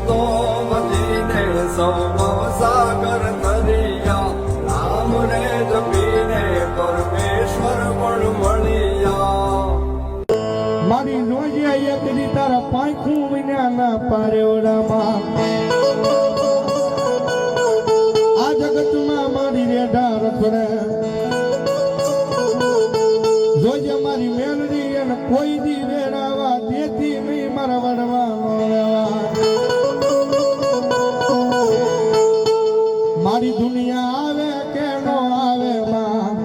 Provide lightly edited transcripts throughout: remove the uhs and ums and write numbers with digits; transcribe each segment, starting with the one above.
તો વધીને સૌ સાગર તરિયા રામ રે જપીને પરમેશ્વર પણ મળ્યા મારી નોજે એકડી તારા પાંખું વિના ના પાર્યો રામા આ જગતમાં મારી રેઢા રખડે જોજે મારી મેલડી એને કોઈ દી વેરાવા દેતી નહીં મારા વડવાનો લેવા મારી દુનિયા આવે કે નો આવે માં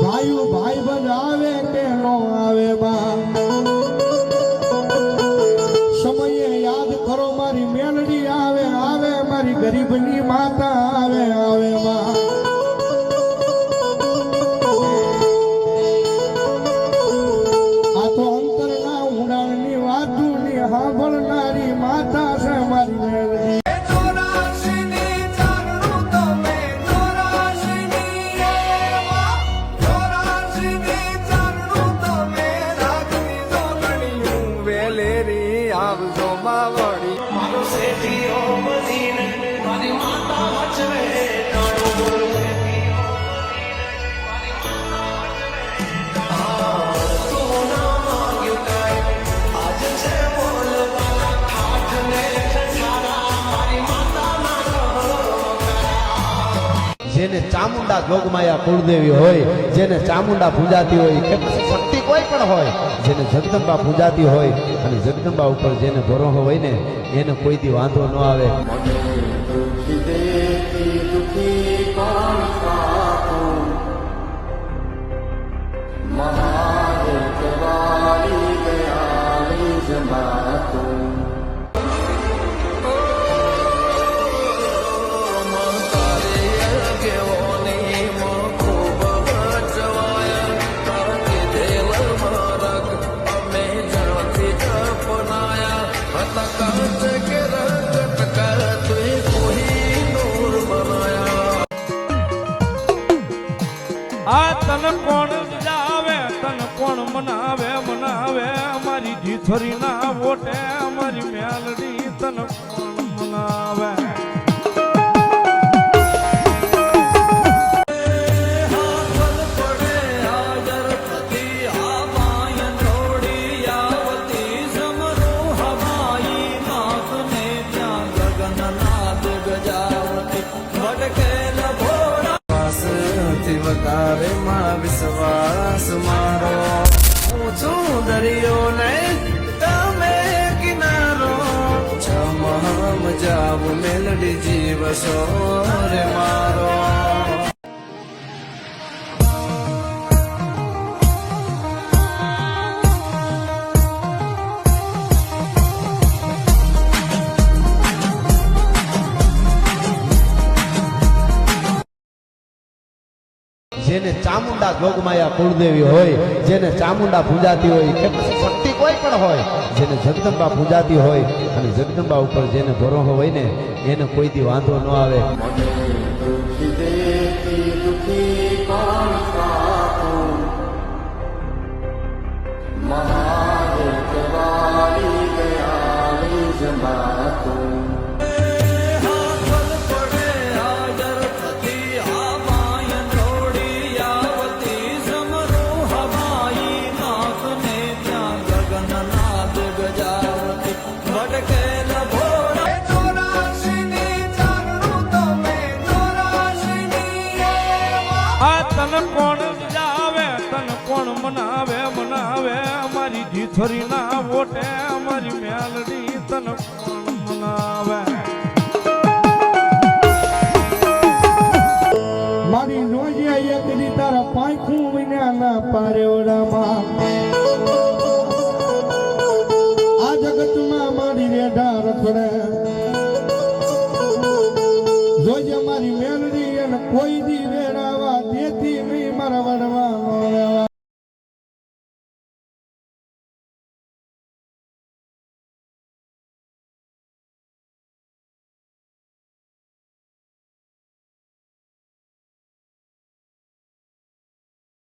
ભાઈઓ ભાઈ બંધ આવે કે નો આવે માં સમયે યાદ કરો મારી મેલડી આવે આવે મારી ગરીબની માતા આવે આવે માં સાંભળનારી માતા છે મારી મેલડી આવજો માવડી મારો શેઠીઓ બનીને મારી માતા વચવે નાનો બોલો જેને ચામુંડા જોગમાયા કુળદેવી હોય જેને ચામુંડા પૂજાતી હોય કે પછી શક્તિ કોઈ પણ હોય જેને જગદંબા પૂજાતી હોય અને જગદંબા ઉપર જેને ભરોસો હોય ને એને કોઈ દી વાંધો ન આવે આ તન કોણ જાવે તન કોણ મનાવે મનાવે અમારી જીથરી ના વોટે અમારી મેલડી તન કોણ મનાવે વકારે માં વિશ્વાસ મારો હું છું દરિયો ને તમે કિનારો જમહમ જાવ મેલડી જીવશો રે મારો જેને ચામુંડા જોગમાયા કુળદેવી હોય જેને ચામુંડા પૂજાતી હોય કે પછી શક્તિ કોઈ પણ હોય જેને જગદંબા પૂજાતી હોય અને જગદંબા ઉપર જેને ભરોસો હોય ને એને કોઈ દી વાંધો ન આવે તન કોણ જાવે તન કોણ મનાવે મનાવે અમારી જીથરી ના વોટે અમારી મેલડી તન કોણ મનાવે મારી નોજે એકડી તારા પાંખું વિના ના પાર્યો રામા આ જગતમાં મારી રેઢા રખડે જોજે મારી મેલડી એને કોઈ